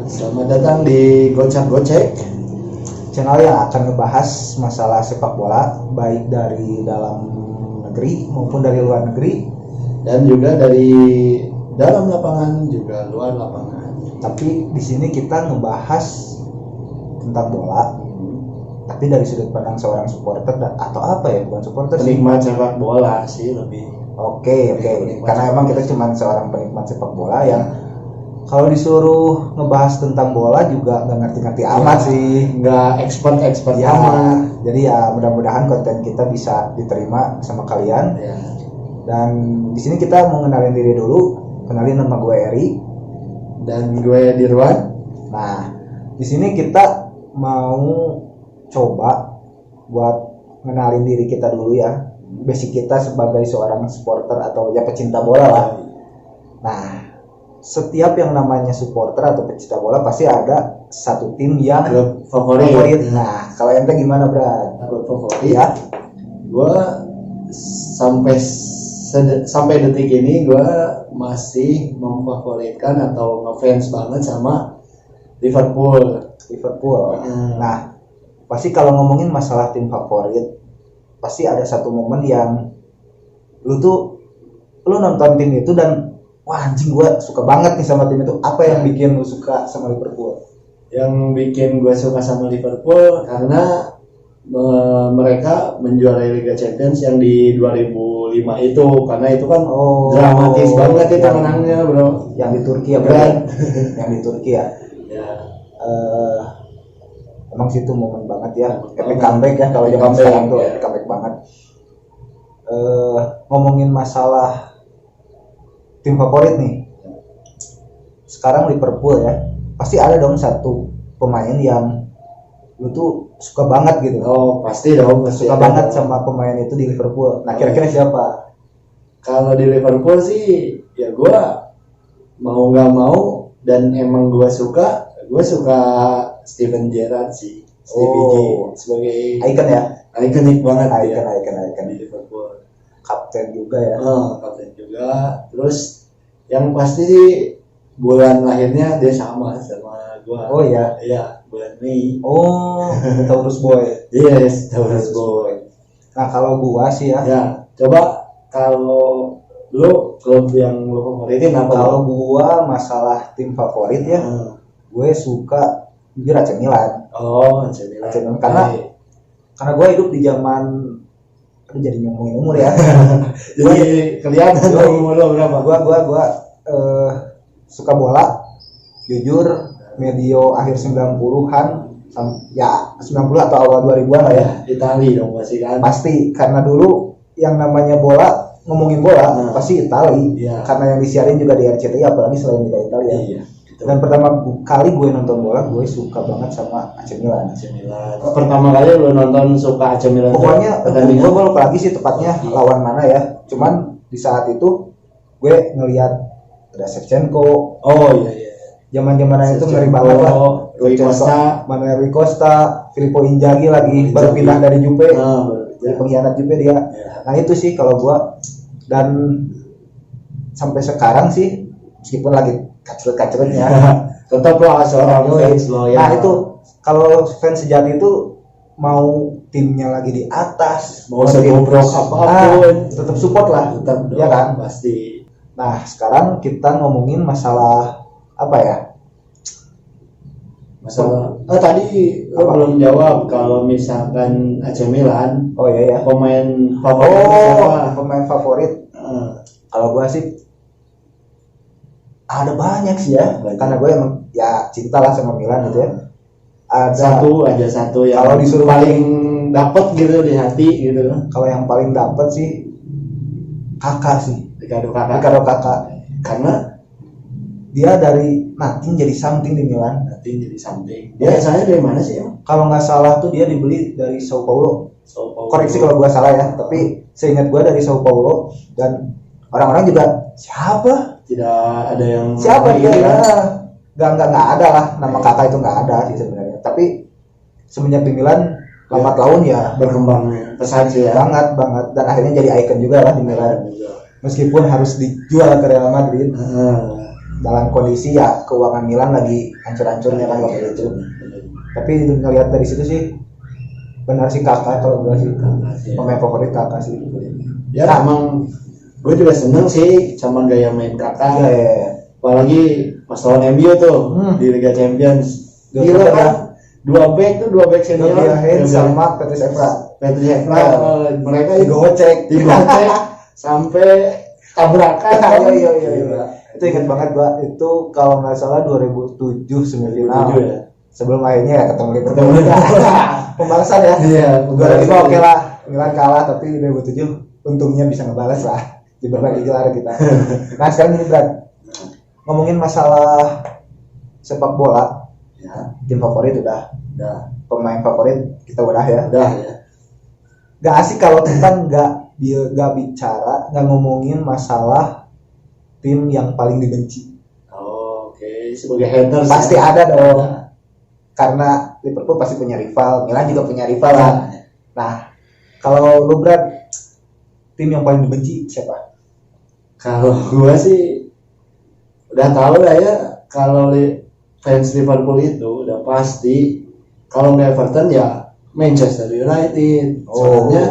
Selamat datang di Gocak Gocek, channel yang akan ngebahas masalah sepak bola baik dari dalam negeri maupun dari luar negeri dan juga dari dalam lapangan juga luar lapangan. Tapi di sini kita ngebahas tentang bola, tapi dari sudut pandang seorang supporter atau apa ya, bukan supporter sih, Penikmat sepak bola sih lebih. Oke. Karena emang kita cuma seorang penikmat sepak bola yang kalau disuruh ngebahas tentang bola juga nggak ngerti-ngerti amat sih, Nggak expert ya. amat. Jadi ya mudah-mudahan konten kita bisa diterima sama kalian. Ya. Dan di sini kita mau kenalin diri dulu. Kenalin, nama gue Eri Dan gue Dirwan. Nah, di sini kita mau coba buat kenalin diri kita dulu ya. Basic kita sebagai seorang supporter atau ya pecinta bola lah. Nah, setiap yang namanya supporter atau pecinta bola pasti ada satu tim yang Klub favorit. Nah, kalau ente gimana, Brad? Klub favorit. Ya, Gue sampai detik ini gue masih memfavoritkan atau ngefans banget sama Liverpool. Nah, pasti kalau ngomongin masalah tim favorit, pasti ada satu momen yang lu nonton tim itu dan wah anjing gue suka banget nih sama tim itu. Apa yang bikin lu suka sama Liverpool? Yang bikin gue suka sama Liverpool karena mereka menjuarai Liga Champions yang di 2005 itu, karena itu kan dramatis banget itu menangnya, bro. Yang di Turki ya, bro? Yang di Turki ya. Ya. Emang situ momen banget ya, epic comeback ya kalau zaman sekarang tuh, epic comeback banget. Ngomongin masalah tim favorit nih, sekarang Liverpool ya, pasti ada dong satu pemain yang lu tuh suka banget gitu. Oh, pasti dong, suka banget sama pemain itu di Liverpool. Nah, kira-kira siapa? Kalau di Liverpool sih ya gue mau nggak mau dan emang gue suka Steven Gerrard sih. Stevie G sebagai icon ya, ikonik banget, icon di Liverpool. Kapten juga ya. Kapten juga. Terus yang pasti bulan lahirnya dia sama gua. Oh iya. Iya, bulan Mei. Oh, Taurus Boy. Yes, Taurus Boy. Nah, kalau gua sih ya. Ya, coba kalau lu klub yang lu favoritin apa? Kalau gua masalah tim favorit ya, gue suka jujur AC Milan. Oh, AC Milan. Karena gue hidup di zaman jadi ngomongin umur ya. Jadi kelihatan umur lo berapa? Gua suka bola. Jujur medio akhir 90-an ya 90 atau awal 2000-an lah ya. Itali dong pasti kan. Pasti, karena dulu yang namanya bola, ngomongin bola pasti Itali. Iya. Karena yang disiarin juga di RCTI, apalagi selain Liga Italia. Iya. Dan pertama kali gue nonton bola, gue suka banget sama AC Milan. Pertama kali lo nonton suka AC Milan? Pokoknya gue lupa lagi sih tepatnya lawan mana ya. Cuman di saat itu gue ngelihat ada Shevchenko. Oh iya. Zaman-zaman itu ngeri banget lah. Rui Costa, Filippo Inzaghi lagi baru pindah dari Juve. Jadi pengkhianat Juve dia. Nah itu sih kalau gue. Dan sampai sekarang sih meskipun lagi kacret-kacretnya tetap lah seorang fans loyal. Nah itu kalau fans sejati itu mau timnya lagi di atas, mau sebobrok apapun tetap support lah, tetap dong, ya kan? Pasti. Nah sekarang kita ngomongin masalah apa ya? Tadi lo belum jawab kalau misalkan AC Milan. Oh iya ya. Pemain favorit siapa? Pemain favorit. Kalau gua sih ada banyak sih ya. Karena gue emang ya cinta lah sama Milan gitu ya. Ada satu yang kalau disuruh paling dapet gitu di hati gitu. Kalau yang paling dapet sih Kakak sih. Ricardo Kakak. Karena dia dari nothing jadi something di Milan. Dia asalnya dari mana sih emang? Kalau nggak salah tuh dia dibeli dari Sao Paulo. Koreksi kalau gua salah ya. Tapi seingat gua dari Sao Paulo, dan orang-orang juga siapa? Tidak ada yang siapa dia? Nggak ada lah. Nama Kakak itu nggak ada sih sebenarnya. Tapi semenjak di Milan 4 tahun ya berkembang pesat sih ya. Banget. Dan akhirnya jadi icon juga lah di Milan. Meskipun harus dijual ke Real Madrid. dalam kondisi ya keuangan Milan lagi hancur-hancurnya kan waktu itu. Tapi ngelihat dari situ sih benar sih Kakak kalau gue sih pemain favorit Kakak sih. Ya emang gue juga seneng sih sama gaya main Kakak. Ya. Apalagi pas lawan MU tuh di Liga Champions. Gila kan? Dua back senior sama Petrus Evra. Mereka digocek sampai tabrakan. Iya. Itu ingat banget gua, itu kalau nggak salah 2007 semifinal. Ya? Sebelum akhirnya ya ketemu Liverpool. Pembalasan ya. Iya. 2005 oke lah, Milan kalah tapi 2007 untungnya bisa ngebalas lah. Di berbagai gelar kita. Nah sekarang ini Brad, ngomongin masalah sepak bola, ya, tim favorit udah, pemain favorit kita udah ya. Gak asik kalau kita nggak bicara, nggak ngomongin masalah tim yang paling dibenci. Oke. Sebagai haters pasti ya? Ada dong. Karena Liverpool pasti punya rival, Milan juga punya rival lah. Nah, kalau lu Brad, tim yang paling dibenci siapa? Kalau gua sih udah tahu lah ya, kalau fans Liverpool itu udah pasti kalau nggak Everton ya Manchester United. Soalnya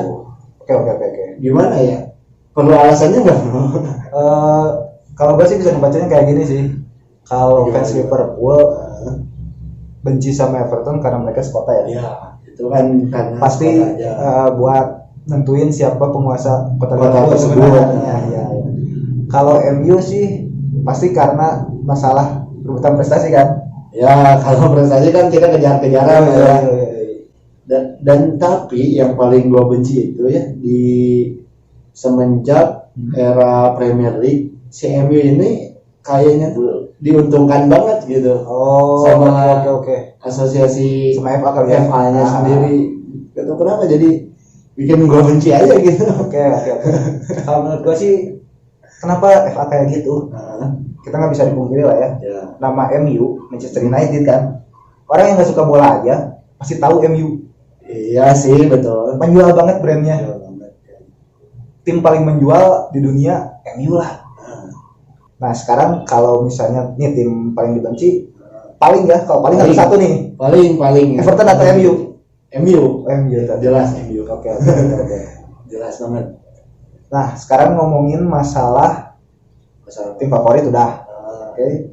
Oke. Gimana ya? Perlu alasannya nggak? Kalau gue sih bisa membacanya kayak gini sih. Kalau fans Liverpool benci sama Everton karena mereka sekota ya. Iya, itu kan pasti buat nentuin siapa penguasa kota tersebut. Ya. Kalau MU sih pasti karena masalah rebutan prestasi kan. Ya, kalau prestasi kan kita kejar-kejaran ya. Dan tapi yang paling gua benci itu ya di semenjak era Premier League, si MU ini kayaknya tuh diuntungkan banget gitu. Sama oke. Asosiasi sama FA-nya sendiri. Gak tau kenapa jadi bikin gua benci aja gitu. Oke. Kalau menurut gua sih kenapa FA kayak gitu? Kita nggak bisa dipungkiri lah ya. Nama MU Manchester United kan. Orang yang nggak suka bola aja pasti tahu MU. Iya sih, betul. Menjual banget brandnya. Tim paling menjual di dunia MU lah. Nah sekarang kalau misalnya nih tim paling dibenci, paling ada satu nih. Paling. Everton atau MU? MU. Jelas MU. Oke. Jelas banget. Nah sekarang ngomongin masalah tim favorit udah. Oke.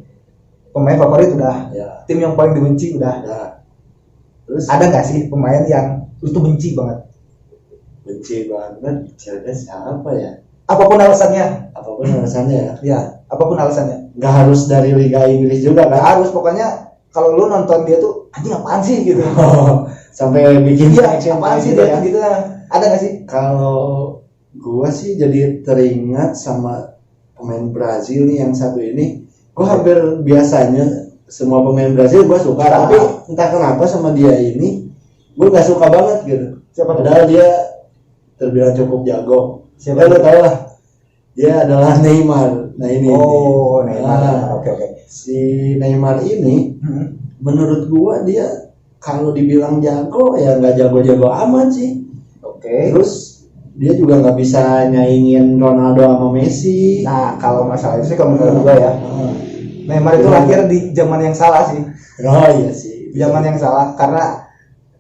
Pemain favorit udah. Ya. Tim yang paling dibenci udah. Terus ada nggak sih pemain yang lu tuh benci banget? Benci banget, siapa ya? Apapun alasannya ya. Apapun alasannya. Nggak harus dari Liga Inggris juga kan? Nggak harus, pokoknya kalau lu nonton dia tuh anjing apaan sih gitu. Sampai bikin apaan sih dia gitu lah. Ada nggak sih? Kalau gua sih jadi teringat sama pemain Brazil nih yang satu ini. Gua hampir biasanya semua pemain Brazil gua suka, tapi entah kenapa sama dia ini gua nggak suka banget gitu. Padahal dia terbilang cukup jago. Siapa lu tahu lah, dia adalah Neymar. Nah ini. Neymar. Oke. Si Neymar ini, menurut gua dia kalau dibilang jago ya nggak jago-jago amat sih. Oke. Terus dia juga nggak bisa nyaingin Ronaldo sama Messi. Nah kalau masalah itu sih kalau menurut gua ya, Neymar itu lahir di zaman yang salah sih. Oh iya sih. Zaman yang salah karena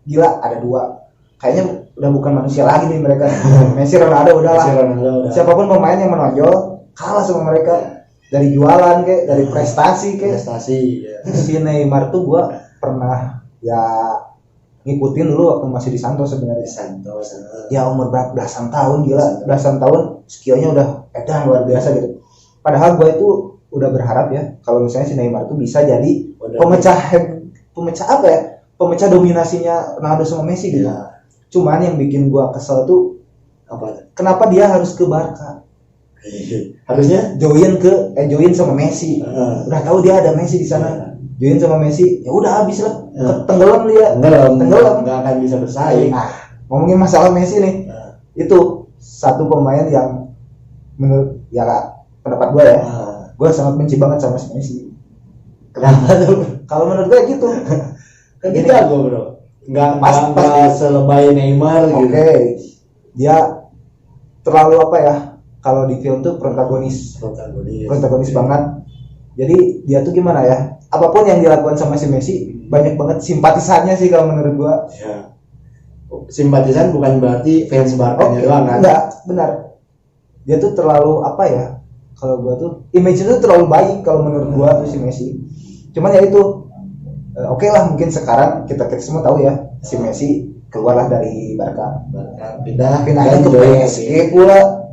gila ada dua. Kayaknya udah bukan manusia lagi nih mereka. Messi, Ronaldo udahlah. Siapapun pemain yang menonjol kalah sama mereka dari jualan kayak, dari prestasi. Ya. Si Neymar tuh gua pernah ya ngikutin dulu waktu masih di Santos sebenarnya. Ya umur belasan tahun gila, belasan tahun skillnya udah edan luar biasa gitu. Padahal gua itu udah berharap ya kalau misalnya si Neymar tuh bisa jadi pemecah apa ya? Pemecah dominasinya Ronaldo sama Messi gitu. Ya. Cuman yang bikin gua kesel tuh apa? Kenapa dia harus ke Barca? Harusnya join sama Messi. Udah tahu dia ada Messi di sana. Join sama Messi, ya udah habis lah. Tenggelam dia. Tenggelam. Enggak akan bisa bersaing. Nah, ngomongin masalah Messi nih. Itu satu pemain yang menurut ya pendapat gua ya. Gua sangat benci banget sama Messi. Kenapa tuh? Kalau menurut gua gitu. Kan kita jago, Bro. Enggak selebay Neymar gitu. Oke. Dia terlalu apa ya? Kalau di film tuh protagonis banget. Jadi dia tuh gimana ya? Apapun yang dilakukan sama si Messi banyak banget simpatisannya sih kalau menurut gua. Ya. Simpatisan bukan berarti fans Barkanya doang kan? Enggak, benar. Dia tuh terlalu apa ya? Kalau gua tuh image itu terlalu baik kalau menurut gua tuh si Messi. Cuman ya itu oke lah, mungkin sekarang kita semua tahu ya si Messi keluarlah dari Barca. Pindahnya ke PSG pula.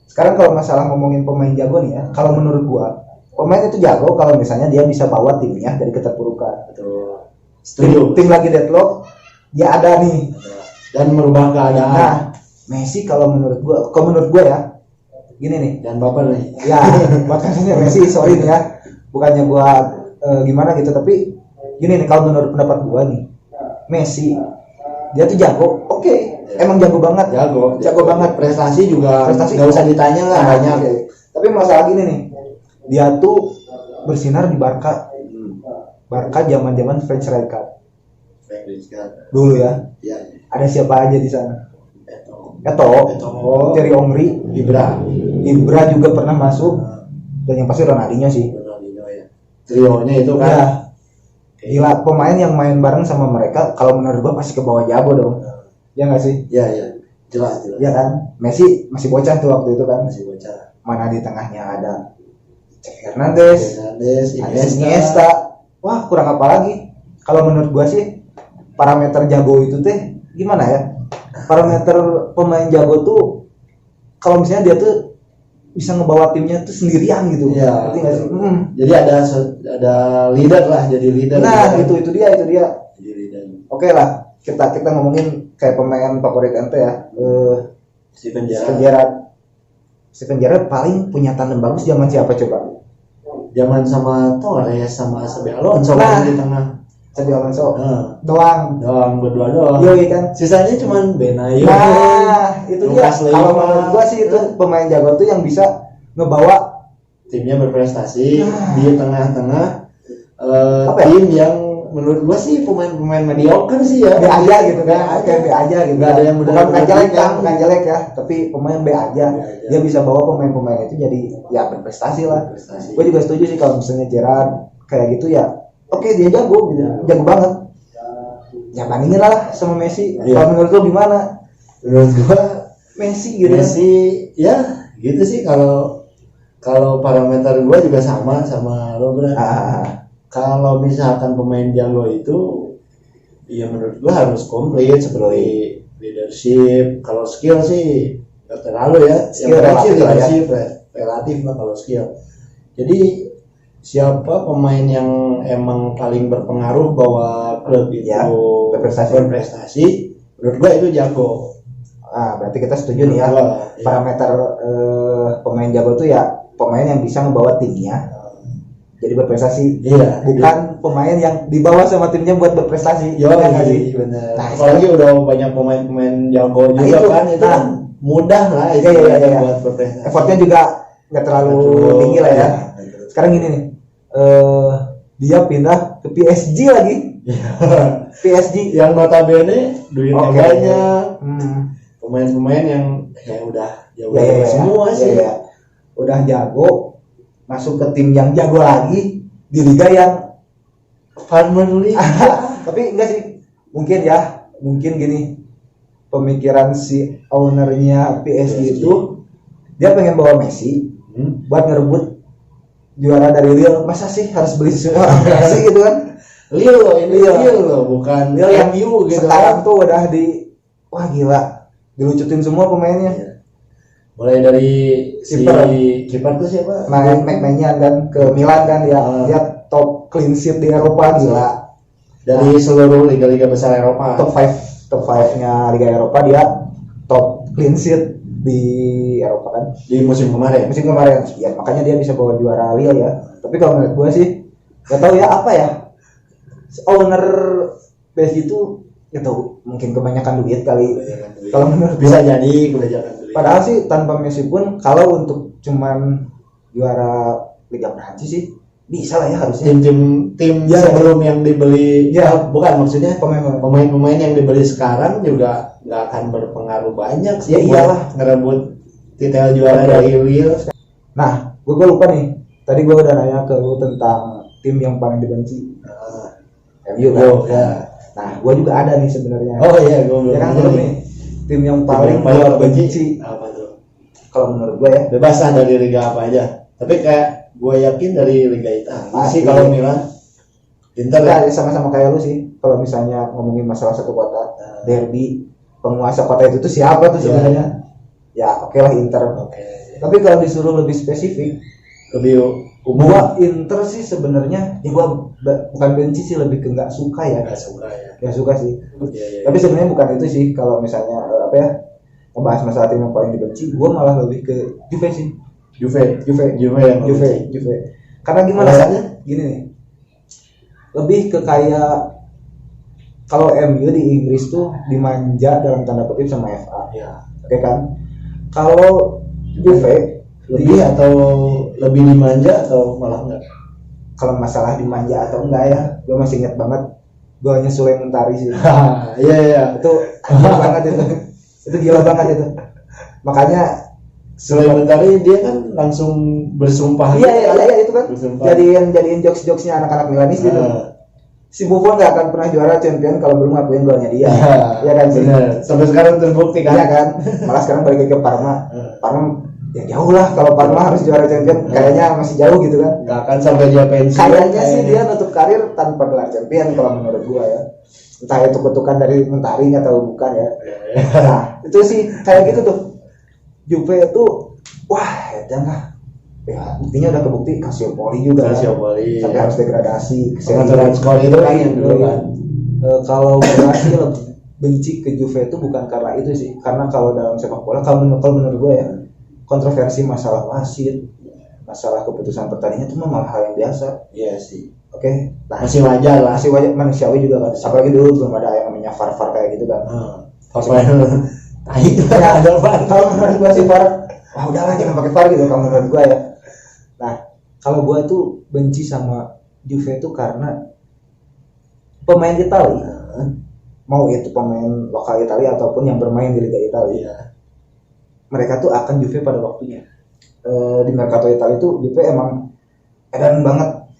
Sekarang kalau masalah ngomongin pemain jago nih ya, kalau menurut gua pemain itu jago kalau misalnya dia bisa bawa timnya dari keterpurukan. Betul. Tim lagi deadlock, dia ada nih dan merubah keadaan. Nah, Messi kalau menurut gua ya, gini nih. Dan baper nih. Ya, buat kasusnya Messi, sorry nih ya. Bukannya gua gimana gitu, tapi gini nih, kalau menurut pendapat gua nih, Messi dia tuh jago. Oke. Emang jago banget. Jago banget. Prestasi nggak usah ditanya lah, banyak. Okay. Tapi masalah gini nih, dia tuh bersinar di Barca. Barca zaman-zaman French Rijkaard. Dulu ya. Ya. Ada siapa aja di sana? Eto'o, Thierry Henry, Ibra juga pernah masuk. Dan yang pasti Ronaldinho sih. Ronaldinho ya. Trionya itu kan. Ya. Gila, pemain yang main bareng sama mereka kalau menurut gua pasti ke bawah jago dong. Ya nggak sih? Ya. Jelas. Ya kan? Messi masih bocah tuh waktu itu kan. Masih bocah. Mana di tengahnya ada Hernandez, ada Iniesta. Wah, kurang apa lagi? Kalau menurut gua sih parameter jago itu teh gimana ya? Parameter pemain jago tuh kalau misalnya dia tuh bisa ngebawa timnya tuh sendirian gitu. Iya. Ngerti nggak sih? Jadi ada leader lah, jadi leader. Nah, itu dia. Jadi leader. Oke lah, kita ngomongin kayak pemain favorit ente ya. Steven Gerrard paling punya tandem bagus zaman siapa coba? Zaman sama Torres sama Xabi Alonso di tengah. Xabi Alonso doang berdua doang. Iya kan. Sisanya cuman Benayo. Nah, itu dia. Kalau menurut gua sih itu pemain jago tuh yang bisa ngebawa timnya berprestasi di tengah-tengah tim yang menurut gua sih pemain mediocre sih ya. B aja gitu kan. Kayak B aja gitu. Gak ada yang bukan jelek ya, tapi pemain B aja. Dia bisa bawa pemain-pemain itu jadi ya berprestasi lah. Gue juga setuju sih kalau misalnya Gerrard kayak gitu ya. Oke, dia jago gitu. Jago banget. Ya bandingin lah sama Messi. Kalau menurut lu gimana? Menurut gua Messi gitu. Messi ya gitu sih, kalau parameter gua juga sama Robert. Kalau misalkan pemain jago itu ya menurut gua harus komplit seperti leadership. Kalau skill sih nggak terlalu ya. Skill relatif lah kalau skill. Jadi siapa pemain yang emang paling berpengaruh bahwa klub itu berprestasi, menurut gua itu jago. Berarti kita setuju nih ya. Parameter pemain jago tuh ya pemain yang bisa membawa timnya jadi berprestasi. Iya. Bukan pemain yang dibawa sama timnya buat berprestasi. Benar. Nah, apalagi udah banyak pemain jago juga kan, itu kan mudah lah itu buat berprestasi. Effortnya juga nggak terlalu tinggi lah ya. Sekarang gini nih. Dia pindah ke PSG lagi. PSG yang notabene duitnya banyak. Pemain-pemain yang ya udah jago semua sih. Udah jago, masuk ke tim yang jago lagi di liga yang Farmer League. Tapi enggak sih, mungkin gini, pemikiran si ownernya PSG itu dia pengen bawa Messi buat ngerebut juara dari Lille. Masa sih harus beli seorang Messi gitu kan? Lille loh, bukan Lille yang MU gitu. Sekarang tuh udah wah gila, dilucutin semua pemainnya. Mulai dari kiper tuh siapa? McMahon kan ke Milan kan dia top clean sheet di Eropa, gila. Dari seluruh liga-liga besar Eropa. Top 5-nya Liga Eropa dia top clean sheet di Eropa kan. Di musim kemarin. Ya makanya dia bisa bawa juara Lille ya. Tapi kalau menurut gue sih gak tahu ya apa ya. Owner PSG itu gak tahu, mungkin kebanyakan duit kali. Kalau menurut bisa jadi kebanyakan duit. Padahal sih tanpa Messi pun kalau untuk cuman juara Liga Prancis sih bisa lah ya harusnya. Tim sebelum yang dibeli bukan maksudnya pemain-pemain yang dibeli sekarang juga nggak akan berpengaruh banyak sih. Ya iyalah, ngerebut titel juara dari Lille. Nah, gue lupa nih Tadi gue udah nanya ke lu tentang tim yang paling dibenci. MU kan? Ya. Nah, gue juga ada nih sebenarnya. Oh iya, gue belum. Ya kan belum nih. Tim yang paling paling gue benci benci. apa tuh? Kalau menurut gue ya. Bebas lah dari liga apa aja. Tapi kayak gue yakin dari liga Italia Pasti. sih kalau Milan. Inter ya. Ya, sama-sama kayak lu sih. Kalau misalnya ngomongin masalah satu kota, derby, penguasa kota itu tuh siapa tuh sebenarnya? Ya, oke lah Inter. Oke. Tapi kalau disuruh lebih spesifik, Lebih gua Inter sih sebenarnya, ya gua bukan benci sih, lebih ke nggak suka ya. nggak suka ya. Nggak suka sih. Iya, iya. Tapi sebenarnya bukan itu sih. Kalau misalnya apa ya, ngebahas masalah tim yang paling dibenci, gua malah lebih ke Juve sih. Juve yang Juve. Karena gimana? Alasannya? Gini nih. Lebih ke kayak kalau MU di Inggris tuh dimanja dalam tanda kutip sama FA. Ya. Oke kan? Kalau Juve Lebih atau lebih dimanja atau malah enggak? kalau masalah dimanja atau enggak ya, gue masih ingat banget golnya Sule Mentari sih. Iya. Itu gila banget itu gila banget itu. Makanya Sementari dia kan langsung bersumpah. iya itu kan Bersumpah. jadiin jokes-jokesnya anak-anak Milanis gitu. Si Buffon nggak akan pernah juara champion kalau belum ngakuin golnya dia. Iya kan sih. Benar. Sampai sekarang terbukti kan? Iya kan. Malah sekarang balik ke Parma. Parma ya jauh lah, kalau Parma harus juara champion kayaknya masih jauh gitu kan. Nggak akan sampai dia pensiun. Kayaknya sih dia nutup karir tanpa gelar champion kalau menurut gua ya. Entah itu kutukan dari Mentari atau bukan ya. Nah, itu sih kayak gitu tuh. Juve itu wah jangan ya buktinya udah kebukti Calciopoli juga Calciopoli. sampai harus degradasi Pengaturan skor itu kan yang dulu kan. Kalau gua sih lebih benci ke Juve itu bukan karena itu sih, karena kalau dalam sepak bola kalau menurut gua ya kontroversi masalah wasit, masalah keputusan pertandingan itu malah hal yang biasa. Iya sih. Oke, nah, Masih wajar lah. masih wajar, manusiawi juga kan. Apalagi dulu belum ada yang namanya VAR kayak gitu kan. Apa yang Ya, kalau menurut gua sih VAR, wah udahlah jangan pakai VAR gitu kalau menurut gua ya. Nah, kalau gua tuh benci sama Juve itu karena pemain Italia, mau itu pemain lokal Italia ataupun yang bermain di Liga Italia, mereka tuh akan Juve pada waktunya. Di Mercato Italia itu Juve emang edan banget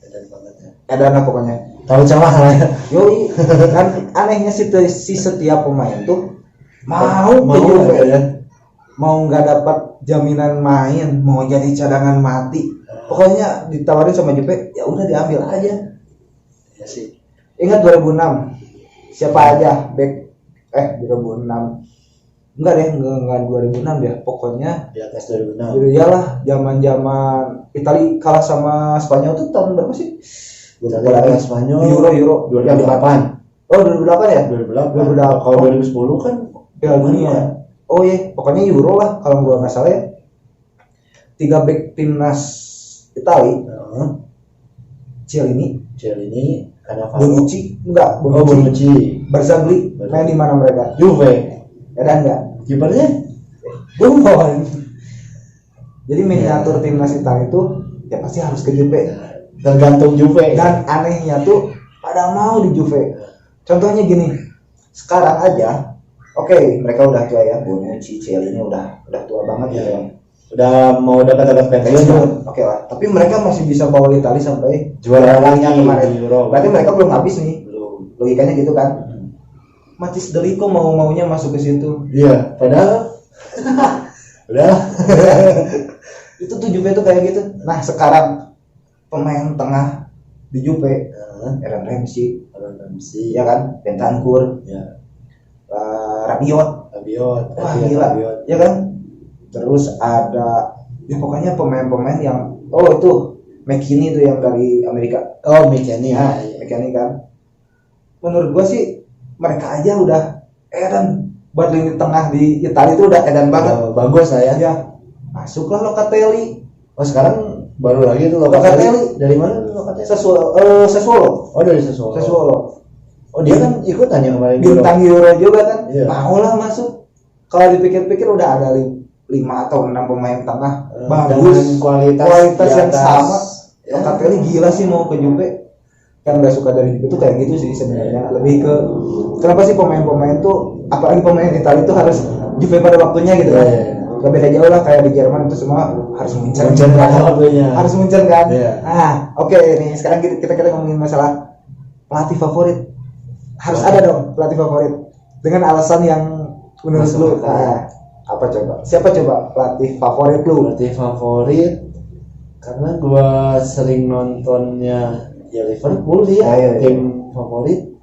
ya. edan lah pokoknya. Tahu celah lah ya. Yoi, kan anehnya si setiap pemain tuh mau ke Juve ya. mau nggak dapat jaminan main, mau jadi cadangan mati, pokoknya ditawarin sama Juve ya udah diambil aja. Ya sih. Ingat 2006 siapa aja back 2006 enggak deh enggak 2006 ya, pokoknya Di atas 2006. jadi iyalah zaman Italia kalah sama Spanyol tuh tahun berapa sih? Italia Spanyol Euro 2008. Oh 2008 ya? 2008. Kalau 2010 kan Piala Dunia. Oh iya, pokoknya Euro lah kalau gua nggak salah ya. 3 back timnas Italia. Cielini, Cannavaro. Bonucci, enggak, Bonucci. Barzagli, main di mana mereka? Juve. Ada enggak? Kipernya Buffon. Jadi miniatur timnas Italia itu ya pasti harus ke Juve. tergantung Juve. Dan anehnya tuh pada mau di Juve. Contohnya gini, sekarang aja, oke, mereka udah tua ya, Bonucci, Cielini udah tua banget gitu ya. Udah mau dekat-dekat pensiun. Oke lah, tapi mereka masih bisa bawa Italia sampai Juara lagi lagi kemarin. di Euro. Berarti mereka belum habis nih. Belum. Logikanya gitu kan. Matis Deliko maunya masuk ke situ. Iya, padahal udah Itu tuh Juve tuh kayak gitu. Nah, sekarang pemain tengah di Juve, Aaron Ramsey, ya kan, Bentancur, ya. Rabiot, wah gila, ya kan. Terus ada, ya pokoknya pemain-pemain yang, oh itu McKinney tuh yang dari Amerika. Oh, McKinney. Ya, McKinney kan. Menurut gua sih mereka aja udah edan buat lini tengah di Italia itu udah edan banget. Bagus lah ya. Ya, masuklah Locatelli. Oh, sekarang baru lagi tuh Locatelli. Dari mana Locatelli? Sassuolo. Oh, dari Sassuolo. Oh, dia kan ikutan yang kemarin Bintang Euro juga kan. Iya. Maulah masuk. Kalau dipikir-pikir udah ada 5 atau 6 pemain tengah bagus, dengan kualitas yang atas. sama. Ya. Locatelli gila sih mau ke Juve. Yang nggak suka dari Juve tuh kayak gitu sih sebenarnya. Lebih ke kenapa sih pemain-pemain tuh, apalagi pemain Italia tuh harus Juve pada waktunya gitu kan. Gak beda jauh lah kayak di Jerman itu semua harus Munchen harus Munchen kan. Nah oke, nih sekarang kita ngomongin masalah pelatih favorit. Harus ada dong pelatih favorit dengan alasan yang menurut lu apa coba? Siapa coba pelatih favorit lu? Pelatih favorit karena gua sering nontonnya ya Liverpool sih ya, tim favorit.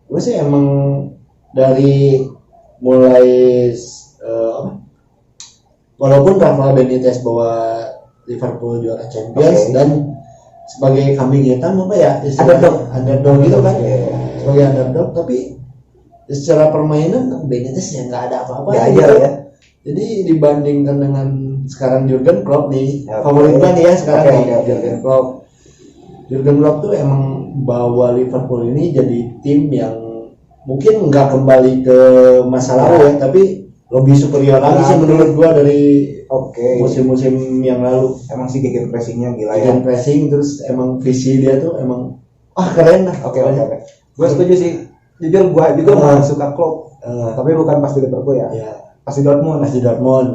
Gue sih emang dari mulai walaupun Rafa Benitez bawa Liverpool juara Champions dan sebagai kambing hitam apa ya underdog gitu kan, sebagai underdog, tapi secara permainan Benitez ya nggak ada apa-apa gitu. Jadi dibandingkan dengan sekarang Jurgen Klopp nih, favorit gue nih ya sekarang Jurgen Klopp. Jurgen Klopp tuh emang bawa Liverpool ini jadi tim yang mungkin nggak kembali ke masa lalu ya, tapi lebih superior lagi sih menurut gua dari musim-musim yang lalu. Emang sih gegen pressingnya gila ya. Gegen pressing, terus emang visi dia tuh emang keren lah. Oke. Gua setuju sih. Jujur gua juga suka Klopp. Tapi bukan pas di Liverpool ya. Pas di Dortmund.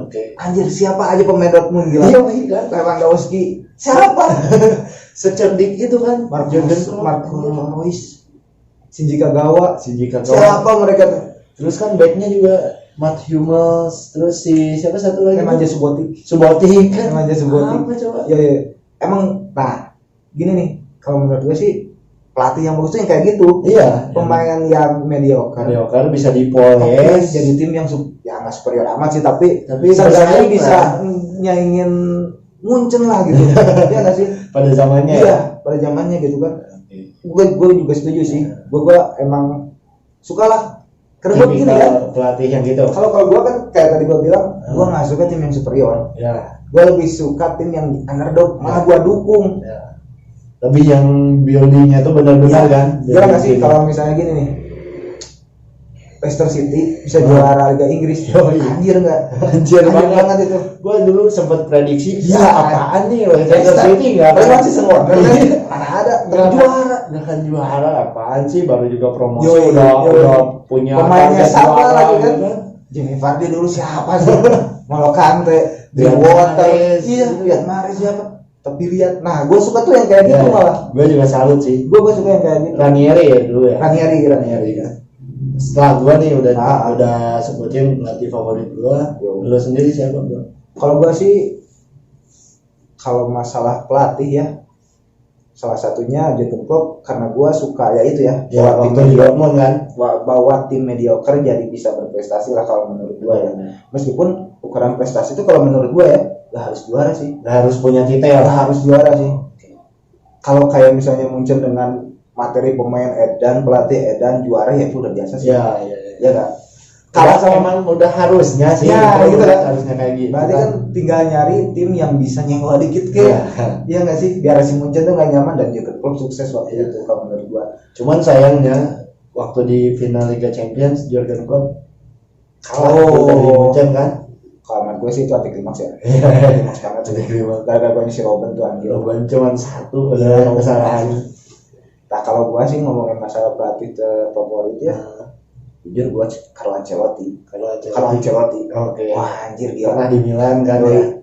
Oke. Anjir, siapa aja pemain Dortmund gila. Iya, Lewandowski. Siapa? Secerdik itu kan. Marco Reus. Shinji Kagawa. Siapa mereka tuh? Terus kan backnya juga Matt Hummels, terus si siapa satu lagi? Nemanja Subotic kan? Apa coba? Ya. Emang, nah, gini nih, kalau menurut gue sih pelatih yang bagus tuh yang kayak gitu. Iya. Pemain yang mediocre bisa dipoles. Jadi tim yang nggak superior amat sih, tapi seenggaknya bisa nyaingin Munchen lah gitu. Iya nggak sih? Pada zamannya. Iya, pada zamannya gitu kan. Gue juga setuju sih. Gue emang suka lah. Karena gue gini kan, pelatih yang gitu. Kalau gue kan kayak tadi gue bilang, gue nggak suka tim yang superior. Ya. Gue lebih suka tim yang underdog, malah gue dukung. Ya. Lebih yang buildingnya tuh benar-benar kan. Gila nggak sih kalau misalnya gini nih, Leicester City bisa juara Liga Inggris. Anjir banget itu. Gue dulu sempat prediksi, apaan nih Leicester City nggak akan sih semua. Mana ada nggak akan juara, apaan sih, baru juga promosi udah punya pemainnya sama lagi kan. Jamie Vardy dulu siapa sih? Malo Kante, Water, lihat Mahrez siapa? Tapi lihat, nah gue suka tuh yang kayak gitu malah. Gue juga salut sih. Gue suka yang kayak gitu. Ranieri ya dulu ya. Ranieri kan. Setelah gue nih udah sebutin pelatih favorit gue, lu sendiri siapa bro? Kalau gue sih, kalau masalah pelatih ya, salah satunya Jurgen Klopp, karena gue suka ya itu ya, waktu di Dortmund kan, bawa tim mediocre jadi bisa berprestasi lah kalau menurut gue ya. Meskipun ukuran prestasi itu kalau menurut gue ya, gak harus juara sih, gak harus punya titel, harus juara sih. Kalau kayak misalnya Munchen dengan materi pemain Edan, pelatih Edan juara ya itu udah biasa sih. Iya kan. Kalau emang udah harusnya sih. Gitu kan. Harusnya kayak gitu. Berarti kan tinggal nyari tim yang bisa nyenggol dikit kayak. Iya nggak sih? Biar si Munchen tuh nggak nyaman dan Jurgen Klopp sukses waktu itu kalau menurut gua. Cuman sayangnya waktu di final Liga Champions Jurgen Klopp kalah dari Munchen kan. Kalau menurut gue sih itu anti klimaks ya. Klimaks banget sih. Gara-gara si Robben tuh anjir. Robben cuma satu udah kesalahan. Nah kalau gua sih ngomongin masalah pelatih favorit ya, jujur gua Carlo Ancelotti. Oke. Wah anjir gila. Pernah di Milan kan ya.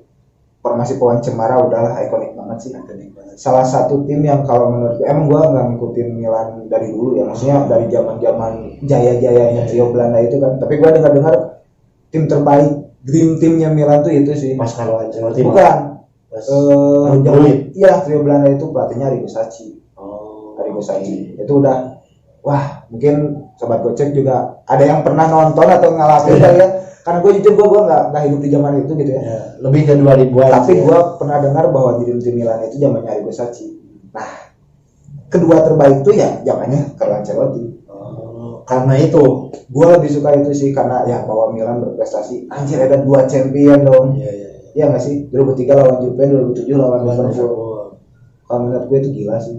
Formasi Pohon Cemara udahlah ikonik banget sih. Salah satu tim yang kalau menurut gua, emang gua nggak ngikutin Milan dari dulu ya, maksudnya dari zaman jaya-jayanya trio Belanda itu kan. Tapi gua dengar tim terbaik, dream timnya Milan tuh itu sih. Mas Carlo Ancelotti. Bukan. Iya trio Belanda itu pelatihnya Arrigo Sacchi. Itu udah, wah mungkin sobat gocek juga ada yang pernah nonton atau ngalamin ya, karena gue jujur gue nggak hidup di zaman itu gitu ya, lebih ke 2000-an tapi gue pernah dengar bahwa di tim Milan itu zamannya Arrigo Sacchi. Nah kedua terbaik itu ya zamannya Carlo Ancelotti. Karena itu gue lebih suka itu sih, karena ya bawa Milan berprestasi. Anjir ada 2 champion dong. Iya nggak sih, 2003 lawan Juve, 2007 lawan Liverpool. Kalau menurut gue itu gila sih.